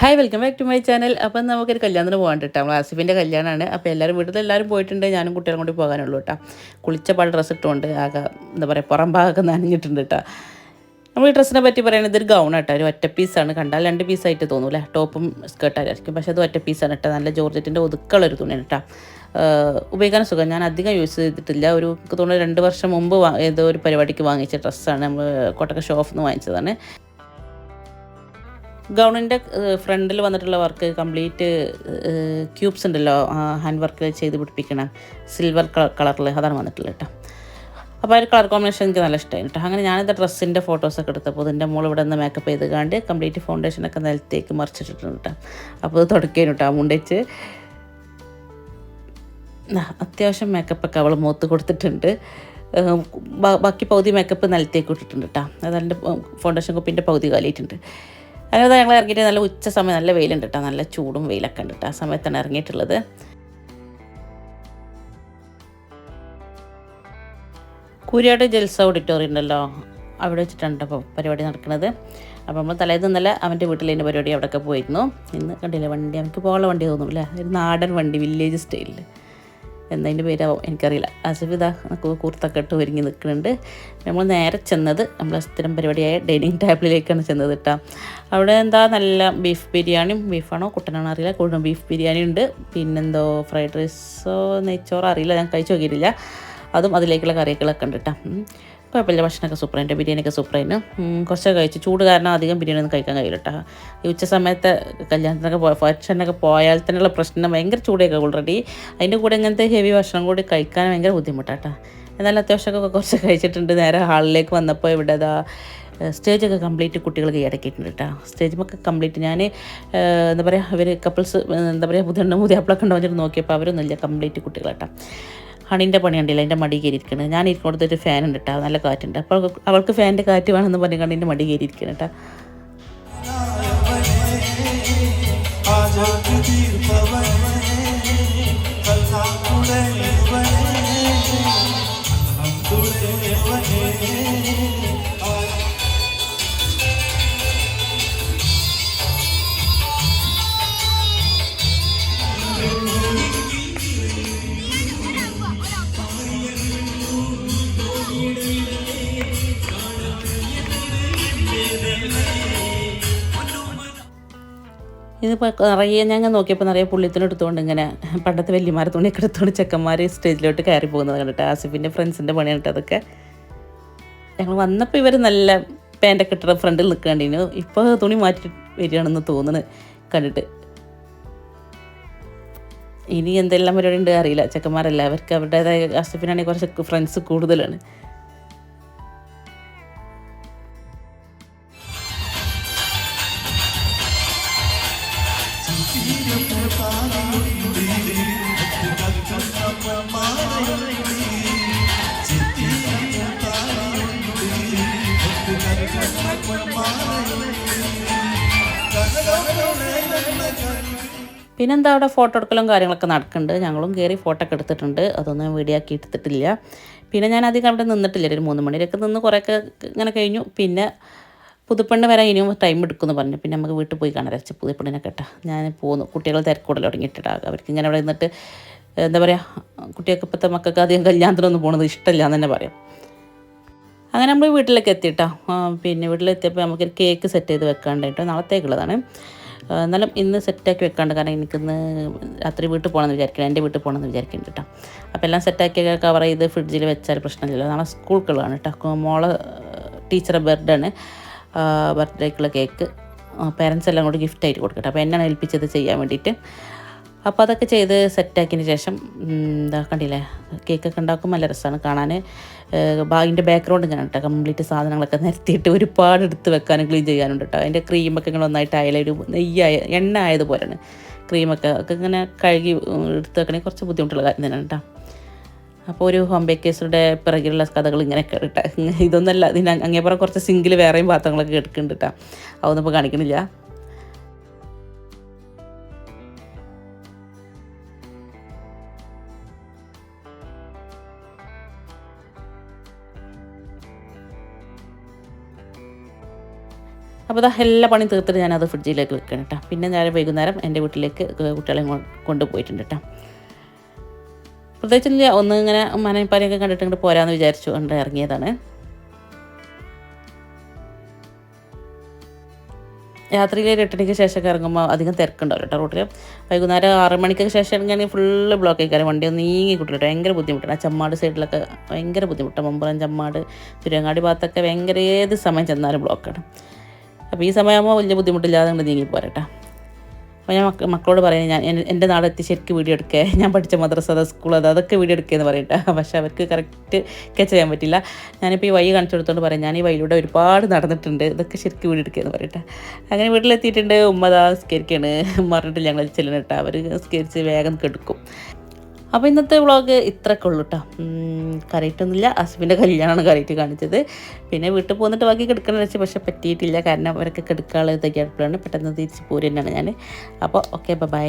Hi welcome back to my channel. അപ്പം നമുക്കൊരു കല്യാണത്തിന് പോകാൻ കേട്ടോ. നമ്മൾ ആസിഫിൻ്റെ കല്യാണമാണ്. അപ്പോൾ എല്ലാവരും വീട്ടിലെല്ലാവരും പോയിട്ടുണ്ട്. ഞാനും കുട്ടികളും കൂടി പോകാനുള്ളൂ കേട്ടോ. കുളിച്ച പാട് ഡ്രസ്സ് ഇട്ടുകൊണ്ട് ആകെ എന്താ പറയുക പുറം ഭാഗമൊക്കെ നനഞ്ഞിട്ടുണ്ട് കേട്ടോ. നമ്മൾ ഈ ഡ്രസ്സിനെ പറ്റി പറയുന്നത് ഇതൊരു ഗൗൺ കേട്ടോ. ഒരു ഒറ്റ പീസാണ്. കണ്ടാൽ 2 പീസായിട്ട് തോന്നൂല്ലേ, ടോപ്പും സ്കേർട്ടായിരിക്കും. പക്ഷേ അത് ഒറ്റ പീസാണ് കേട്ടോ. നല്ല ജോർജറ്റിൻ്റെ ഒതുക്കളൊരു തുണിയാണ് കേട്ടോ. ഉപയോഗിക്കാൻ സുഖം. ഞാൻ അധികം യൂസ് ചെയ്തിട്ടില്ല. ഒരു തോന്നുന്നു 2 വർഷം മുമ്പ് ഏതോ ഒരു പരിപാടിക്ക് വാങ്ങിച്ച ഡ്രസ്സാണ്. നമ്മൾ കോട്ടക്ക ഷോപ്പിൽ നിന്ന് വാങ്ങിച്ചതാണ്. ഗൗണിൻ്റെ ഫ്രണ്ടിൽ വന്നിട്ടുള്ള വർക്ക് കംപ്ലീറ്റ് ക്യൂബ്സ് ഉണ്ടല്ലോ, ഹാൻഡ് വർക്ക് ചെയ്ത് പിടിപ്പിക്കണം, സിൽവർ കളറിൽ അതാണ് വന്നിട്ടുള്ളത് കേട്ടോ. അപ്പോൾ ആ ഒരു കളർ കോമ്പിനേഷൻ എനിക്ക് നല്ല ഇഷ്ടമായി കേട്ടോ. അങ്ങനെ ഞാനിത് ഡ്രസ്സിൻ്റെ ഫോട്ടോസൊക്കെ എടുത്തപ്പോൾ ഇതിൻ്റെ മോൾ ഇവിടെ നിന്ന് മേക്കപ്പ് ചെയ്ത് കണ്ട് കംപ്ലീറ്റ് ഫൗണ്ടേഷനൊക്കെ നിലത്തേക്ക് മറിച്ചിട്ടിട്ടുണ്ട് കേട്ടോ. അപ്പോൾ ഇത് തുടക്കേനു കേട്ടോ മുണ്ടേച്ച്. അത്യാവശ്യം മേക്കപ്പൊക്കെ അവൾ മുഖത്ത് കൊടുത്തിട്ടുണ്ട്. ബാക്കി പകുതി മേക്കപ്പ് നിലത്തേക്ക് ഇട്ടിട്ടുണ്ട് കേട്ടോ. അതെൻ്റെ ഫൗണ്ടേഷൻ കുപ്പിൻ്റെ പകുതി കാലിയിട്ടുണ്ട്. അങ്ങനെ ഞങ്ങൾ ഇറങ്ങിയിട്ട് നല്ല ഉച്ച സമയം നല്ല വെയിലുണ്ട് കേട്ടോ. നല്ല ചൂടും വെയിലൊക്കെ ഉണ്ട് കേട്ടോ. ആ സമയത്താണ് ഇറങ്ങിയിട്ടുള്ളത്. കൂരിയാട് ജൽസ ഓഡിറ്റോറിയം ഉണ്ടല്ലോ, അവിടെ വെച്ചിട്ടുണ്ട് അപ്പോൾ പരിപാടി നടക്കുന്നത്. അപ്പോൾ നമ്മൾ തലേന്ന് ഇന്നലെ അവൻ്റെ വീട്ടിലെ പരിപാടി അവിടെയൊക്കെ പോയിരുന്നു. ഇന്ന് കണ്ടില്ലേ വണ്ടി, നമുക്ക് പോകാനുള്ള വണ്ടി തോന്നുമില്ലേ, ഒരു നാടൻ വണ്ടി വില്ലേജ് സ്റ്റൈലിൽ. എന്നതിൻ്റെ പേരാവും എനിക്കറിയില്ല. ആസിഫ് ഇതാ കൂർത്തൊക്കെ ഇട്ട് ഒരുങ്ങി നിൽക്കുന്നുണ്ട്. നമ്മൾ നേരെ ചെന്നത് നമ്മളെ സ്ഥിരം പരിപാടിയായ ഡൈനിങ് ടേബിളിലേക്കാണ് ചെന്നത് കേട്ടോ. അവിടെ എന്താ നല്ല ബീഫ് ബിരിയാണിയും, ബീഫാണോ കുട്ടനാണോ അറിയില്ല, കൂടുതലും ബീഫ് ബിരിയാണി ഉണ്ട്. പിന്നെന്തോ ഫ്രൈഡ് റൈസോ നെയ്ച്ചോറോ അറിയില്ല, ഞാൻ കഴിച്ചു നോക്കിയിട്ടില്ല. അതും അതിലേക്കുള്ള കറികളൊക്കെ ഉണ്ട് കേട്ടോ. കുഴപ്പമില്ല, ഭക്ഷണമൊക്കെ സൂപ്പറായിട്ട്, ബിരിയാണിയൊക്കെ സൂപ്പറായിരുന്നു. കുറച്ചൊക്കെ കഴിച്ചു. ചൂട് കാരണം അധികം ബിരിയാണി ഒന്നും കഴിക്കാൻ കഴിയില്ല കേട്ടോ. ഈ ഉച്ച സമയത്ത് കല്യാണത്തിനൊക്കെ ഫംഗ്ഷനൊക്കെ പോയാൽ തന്നെയുള്ള പ്രശ്നം ഭയങ്കര ചൂടൊക്കെ ഓൾറെഡി. അതിൻ്റെ കൂടെ ഇങ്ങനത്തെ ഹെവി ഭക്ഷണം കൂടി കഴിക്കാൻ ഭയങ്കര ബുദ്ധിമുട്ടാട്ടോ. എന്നാലും അത്യാവശ്യമൊക്കെ കുറച്ച് കഴിച്ചിട്ടുണ്ട്. നേരെ ഹാളിലേക്ക് വന്നപ്പോൾ ഇവിടെ അതാ സ്റ്റേജൊക്കെ കംപ്ലീറ്റ് കുട്ടികൾ കൈയടക്കിയിട്ടുണ്ട് കേട്ടോ. സ്റ്റേജിമൊക്കെ കംപ്ലീറ്റ് ഞാൻ എന്താ പറയുക, ഇവർ കപ്പിൾസ് എന്താ പറയുക പുതിയാപ്പിളൊക്കെ ഉണ്ടോ വെച്ചിട്ട് നോക്കിയപ്പോൾ അവരൊന്നുമില്ല, കംപ്ലീറ്റ് കുട്ടികൾ കേട്ടോ. ഹണീൻ്റെ പണി കണ്ടില്ല, എൻ്റെ മടി കയറിയിരിക്കുന്നത്. ഞാൻ ഇരിക്കുന്നതൊരു ഫാൻ ഉണ്ട് കേട്ടോ, നല്ല കാറ്റുണ്ട്. അപ്പോൾ അവൾക്ക് ഫാനിൻ്റെ കാറ്റ് വേണമെന്ന് പറഞ്ഞ് കണ്ട് എൻ്റെ മടി കയറിയിരിക്കണം കേട്ടോ. ഇതിപ്പോൾ നിറയെ ഞങ്ങൾ നോക്കിയപ്പോൾ നിറയെ പുള്ളിത്തിന് എടുത്തുകൊണ്ട് ഇങ്ങനെ പണ്ടത്തെ വലിയമാര തുണിയൊക്കെ എടുത്തുകൊണ്ട് ചെക്കന്മാർ സ്റ്റേജിലോട്ട് കയറി പോകുന്നത് കണ്ടിട്ട്. ആസിഫിൻ്റെ ഫ്രണ്ട്സിൻ്റെ പണിയാണ് കേട്ടോ അതൊക്കെ. ഞങ്ങൾ വന്നപ്പോൾ ഇവർ നല്ല പാൻറ്റൊക്കെ ഇട്ട ഫ്രണ്ടിൽ നിൽക്കേണ്ടിന്. ഇപ്പോൾ തുണി മാറ്റി വരികയാണെന്ന് തോന്നുന്നു കണ്ടിട്ട്. ഇനി എന്തെല്ലാം പരിപാടി ഉണ്ട് അറിയില്ല. ചെക്കന്മാരല്ല, അവർക്ക് അവരുടേതായ ആസിഫിനാണെങ്കിൽ കുറച്ച് ഫ്രണ്ട്സ് കൂടുതലാണ്. പിന്നെന്താ അവിടെ ഫോട്ടോ എടുക്കലും കാര്യങ്ങളൊക്കെ നടക്കുന്നുണ്ട്. ഞങ്ങളും കയറി ഫോട്ടോ ഒക്കെ എടുത്തിട്ടുണ്ട്. അതൊന്നും വീഡിയോ ആക്കി എടുത്തിട്ടില്ല. പിന്നെ ഞാൻ അധികം അവിടെ നിന്നിട്ടില്ല. ഒരു 3 മണിയൊക്കെ നിന്ന് കുറേയൊക്കെ ഇങ്ങനെ കഴിഞ്ഞു. പിന്നെ പുതുപ്പെണ്ണ് വരാൻ ഇനിയും ടൈം എടുക്കുമെന്ന് പറഞ്ഞു. പിന്നെ നമുക്ക് വീട്ടിൽ പോയി കാണാൻ വെച്ചാൽ പുതുപ്പെണ്ണിനെ കേട്ടോ. ഞാൻ പോന്നു. കുട്ടികൾ തിരക്കൂടൽ തുടങ്ങിയിട്ടാണ്. അവർക്ക് ഇങ്ങനെ അവിടെ നിന്നിട്ട് എന്താ പറയുക, കുട്ടികൾക്ക് ഇപ്പോഴത്തെ മക്കൾക്ക് അധികം കല്യാണത്തിനൊന്നും പോകുന്നത് ഇഷ്ടമില്ല എന്ന് തന്നെ പറയാം. അങ്ങനെ നമ്മൾ വീട്ടിലേക്ക് എത്തിയിട്ടോ. പിന്നെ വീട്ടിലെത്തിയപ്പോൾ നമുക്കൊരു കേക്ക് സെറ്റ് ചെയ്ത് വെക്കാണ്ടായിട്ടോ, നാളത്തേക്കുള്ളതാണ്. എന്നാലും ഇന്ന് സെറ്റാക്കി വെക്കാണ്ട്, കാരണം എനിക്കിന്ന് രാത്രി വീട്ടിൽ പോകണമെന്ന് വിചാരിക്കണം, എൻ്റെ വീട്ടിൽ പോകണമെന്ന് വിചാരിക്കുന്നുണ്ട് കേട്ടോ. അപ്പോൾ എല്ലാം സെറ്റാക്കി കവർ ചെയ്ത് ഫ്രിഡ്ജിൽ വെച്ചാൽ പ്രശ്നമില്ലല്ലോ. നാളെ സ്കൂൾക്കുള്ളതാണ് കേട്ടോ. മോളെ ടീച്ചറെ ബർത്ത്ഡേ ആണ്. ബർത്ത്ഡേക്കുള്ള കേക്ക് പേരൻസ് എല്ലാം കൂടി ഗിഫ്റ്റായിട്ട് കൊടുക്കട്ടെ. അപ്പോൾ എന്നെയാണ് ഏൽപ്പിച്ചത് ചെയ്യാൻ വേണ്ടിയിട്ട്. അപ്പോൾ അതൊക്കെ ചെയ്ത് സെറ്റാക്കിയതിന് ശേഷം എന്താ കണ്ടില്ലേ, കേക്കൊക്കെ ഉണ്ടാക്കും നല്ല രസമാണ് കാണാൻ. അതിൻ്റെ ബാക്ക്ഗ്രൗണ്ട് ഇങ്ങനെ കേട്ടോ, കംപ്ലീറ്റ് സാധനങ്ങളൊക്കെ നിരത്തിയിട്ട് ഒരുപാട് എടുത്ത് വെക്കാനും ക്ലീൻ ചെയ്യാനുണ്ട് കേട്ടോ. അതിൻ്റെ ക്രീമൊക്കെ ഇങ്ങനെ ഒന്നായിട്ട് ഒരു എണ്ണ ആയതുപോലെയാണ് ക്രീമൊക്കെ ഇങ്ങനെ കഴുകി എടുത്ത് വെക്കണമെങ്കിൽ കുറച്ച് ബുദ്ധിമുട്ടുള്ള കാര്യം തന്നെയാണ് കേട്ടോ. അപ്പോൾ ഒരു ഹോം ബേക്കേഴ്സിയുടെ പിറകിലുള്ള കഥകൾ ഇങ്ങനെയൊക്കെ കേട്ടോ. ഇതൊന്നല്ല, ഇതിന് അങ്ങേപ്പുറം കുറച്ച് സിങ്കിൽ വേറെയും പാത്രങ്ങളൊക്കെ എടുക്കുന്നുണ്ട് കേട്ടോ. അതൊന്നും ഇപ്പോൾ കാണിക്കണില്ല. അപ്പോൾ അതാ എല്ലാ പണിയും തീർത്തിട്ട് ഞാനത് ഫ്രിഡ്ജിലേക്ക് വെക്കണം കേട്ടോ. പിന്നെ ഞാൻ വൈകുന്നേരം എൻ്റെ വീട്ടിലേക്ക് കുട്ടികളെ കൊണ്ടുപോയിട്ടുണ്ട് കേട്ടോ. പ്രത്യേകിച്ചില്ല, ഒന്ന് ഇങ്ങനെ മനപ്പാരിയൊക്കെ കണ്ടിട്ട് ഇങ്ങോട്ട് പോരാമെന്ന് വിചാരിച്ചു കൊണ്ട് ഇറങ്ങിയതാണ്. രാത്രിയിൽ 8 മണിക്ക് ശേഷമൊക്കെ ഇറങ്ങുമ്പോൾ അധികം തിരക്കുണ്ടാവില്ല കേട്ടോ റോട്ടിൽ. വൈകുന്നേരം 6 മണിക്ക് ശേഷം ഇറങ്ങുകയാണെങ്കിൽ ഫുള്ള് ബ്ലോക്ക് ആയിക്കാരം, വണ്ടി ഒന്ന് നീങ്ങി കിട്ടില്ല, ഭയങ്കര ബുദ്ധിമുട്ടാണ്. ആ ചമ്മാട് സൈഡിലൊക്കെ ഭയങ്കര ബുദ്ധിമുട്ടാണ്. മമ്പുറം, ചമ്മാട്, തിരുവങ്ങാടി ഭാഗത്തൊക്കെ ഭയങ്കര ഏത് സമയം ചെന്നാലും ബ്ലോക്കാണ്. അപ്പോൾ ഈ സമയമാകുമ്പോൾ വലിയ ബുദ്ധിമുട്ടില്ലാതെ കൊണ്ട് നീങ്ങി പോരട്ടെ. അപ്പോൾ ഞാൻ മക്കളോട് പറയുന്നത്, ഞാൻ എൻ്റെ നാടെത്തി ശരിക്കും വീഡിയോ എടുക്കുക, ഞാൻ പഠിച്ച മദ്രസ സ്കൂൾ അതൊക്കെ വീഡിയോ എടുക്കുകയെന്ന് പറയട്ടെ. പക്ഷേ അവർക്ക് കറക്റ്റ് കെച്ച് ചെയ്യാൻ പറ്റില്ല. ഞാനിപ്പോൾ ഈ വഴി കാണിച്ചു കൊടുത്തോണ്ട് പറയാം, ഞാൻ ഈ വഴിയിലൂടെ ഒരുപാട് നടന്നിട്ടുണ്ട്, ഇതൊക്കെ ശരിക്കും വീഡിയോ എടുക്കുകയെന്ന് പറയട്ടെ. അങ്ങനെ വീട്ടിലെത്തിയിട്ടുണ്ട്. ഉമ്മതാ സ്കരിക്കാണ് പറഞ്ഞിട്ട് ഞങ്ങൾ ചെല്ലണം കേട്ടോ. അവർ സ്കരിച്ച് വേഗം കെടുക്കും. അപ്പോൾ ഇന്നത്തെ വ്ളോഗ് ഇത്രയൊക്കെ ഉള്ളൂ കേട്ടോ. കറിയിട്ടൊന്നുമില്ല, ഹസ്ബൻഡിൻ്റെ കല്യാണമാണ് കറിയിട്ട് കാണിച്ചത്. പിന്നെ വീട്ടിൽ പോന്നിട്ട് ബാക്കി കിടക്കണമെന്ന് വെച്ചാൽ പക്ഷേ പറ്റിയിട്ടില്ല, കാരണം അവരൊക്കെ കിടക്കാനുള്ള തയ്യാറെടുപ്പിലാണ്. പെട്ടെന്ന് തിരിച്ച് പോരുന്നതാണ് ഞാൻ. അപ്പോൾ ഓക്കെ, ബൈ.